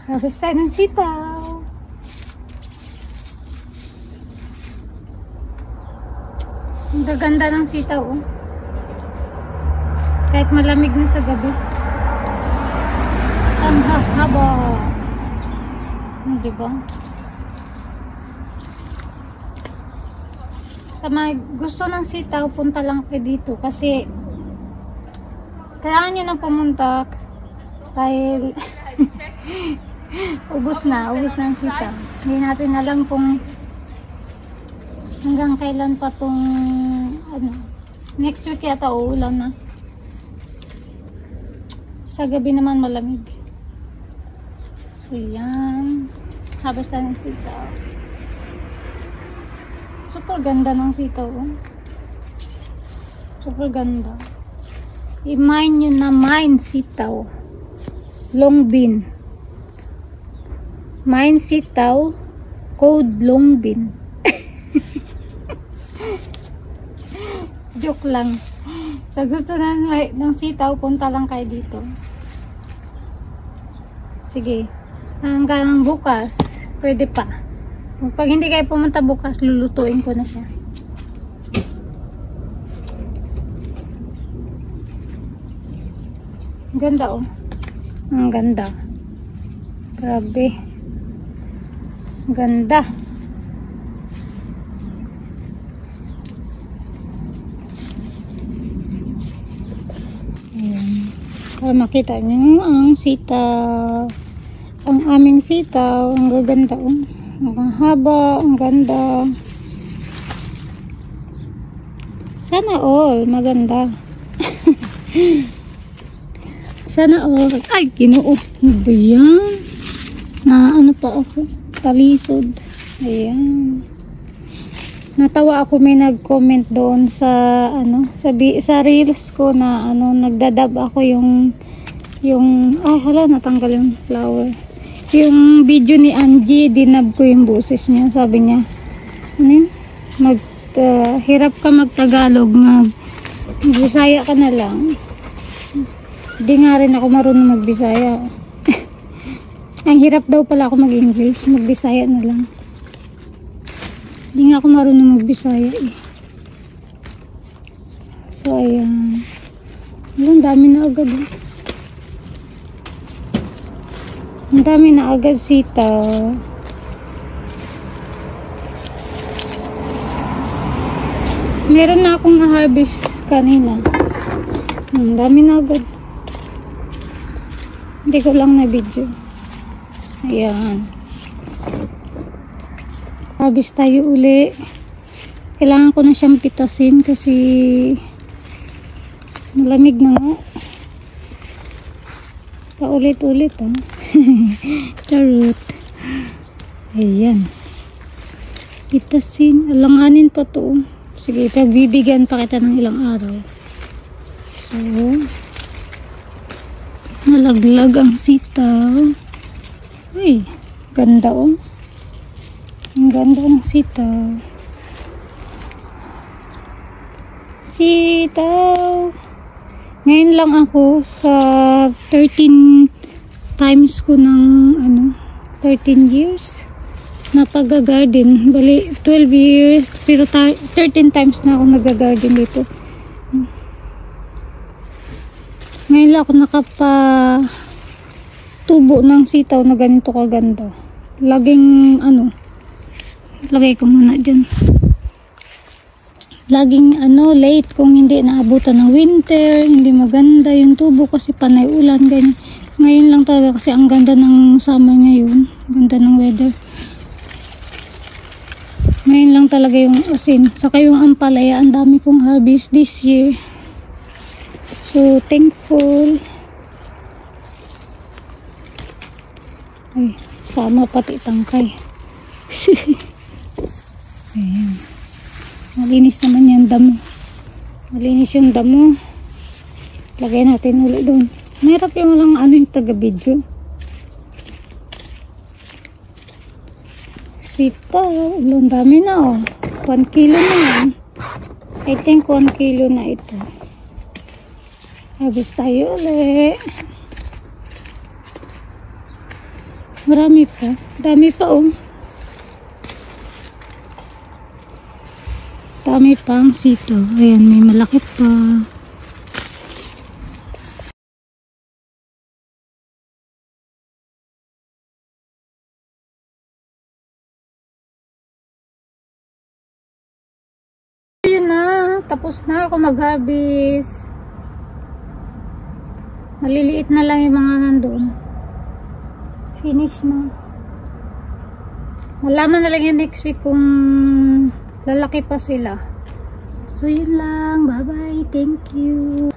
Harvest tayo ng sitaw. Ang gaganda ng sitaw, oh. Kahit malamig na sa gabi. Ang haba. Diba? Sa mga gusto ng sitaw, punta lang kayo dito kasi kailangan nyo nang pumunta dahil ubos na ang sitaw. Hindi natin alam kung hanggang kailan pa tong ano, next week yata uulan na. Sa gabi naman malamig. So yan, harvest ng sitaw. Super ganda ng sitaw, oh. Super ganda. I-mine nyo na mine sitaw. Long bean. Mine sitaw. Code long bean. Joke lang. Sa gusto ng sitaw, punta lang kayo dito. Sige. Hanggang bukas, pwede pa. Pag hindi kayo pumunta bukas, lulutuin ko na siya. Ang ganda, oh. Ang ganda. Grabe. Ang ganda. Ayan. Para makita nyo ang sitaw. Ang aming sitaw. Ang gaganda, oh. Ang haba, ang ganda. Sana all maganda. Sana all. Ay, Ginoo. Ano ba yan? Na ano pa ako? Talisod. Ayan. Natawa ako, may nag-comment doon sa ano, sa reels ko na ano, nagdadab ako yung ay hala, natanggal yung flower. Yung video ni Angie, dinab ko yung boses niya. Sabi niya, ano yun? Hirap ka mag-Tagalog, mag-Bisaya ka na lang. Hindi nga rin ako marunong mag-Bisaya. Ang hirap daw pala ako mag-English, mag-Bisaya na lang. Hindi nga ako marunong mag-Bisaya eh. So ayan. Ang dami na agad eh. Ang dami na agad sitaw. Meron na akong na-harvest kanina. Ang dami na agad. Hindi ko lang na video. Ayan. Harvest tayo uli. Kailangan ko na siyang pitasin kasi malamig na nga. Paulit-ulit, ha. Charot. Ayan. Pitasin. Alanganin pa to. Sige, pagbibigyan pa kita ng ilang araw. So, nalaglag ang sitaw. Ay, ganda, oh. Ang ganda ng sitaw. Sitaw. Ngayon lang ako sa 13 times ko ng ano, 13 years na pag-garden. Bali 12 years pero 13 times na ako nag-garden dito. Ngayon lang ako tubo ng sitaw na ganito kaganda. Laging ano, lagay ko muna dyan. Laging ano, late kung hindi naabutan ng winter, hindi maganda yung tubo kasi panay ulan, ganyan. Ngayon lang talaga kasi ang ganda ng summer ngayon, ganda ng weather. Ngayon lang talaga yung asin, saka yung ampalaya, ang dami kong harvest this year. So thankful. Ay, sama pati tangkay. Ayan. Malinis naman yung damo. Malinis yung damo. Lagay natin ulit doon. Mahirap yung lang ano yung taga-video. Sitaw. Ang dami na, oh. 1 kilo na yan. I think 1 kilo na ito. Harvest tayo ulit. Marami pa. Dami pa oh. Dami pang sito. Ayan, may malaki pa. Ayun na. Tapos na ako mag-harvest. Maliliit na lang yung mga nandun. Finish na. Malaman na lang yan next week kung lalaki pa sila. So yun lang. Bye bye. Thank you.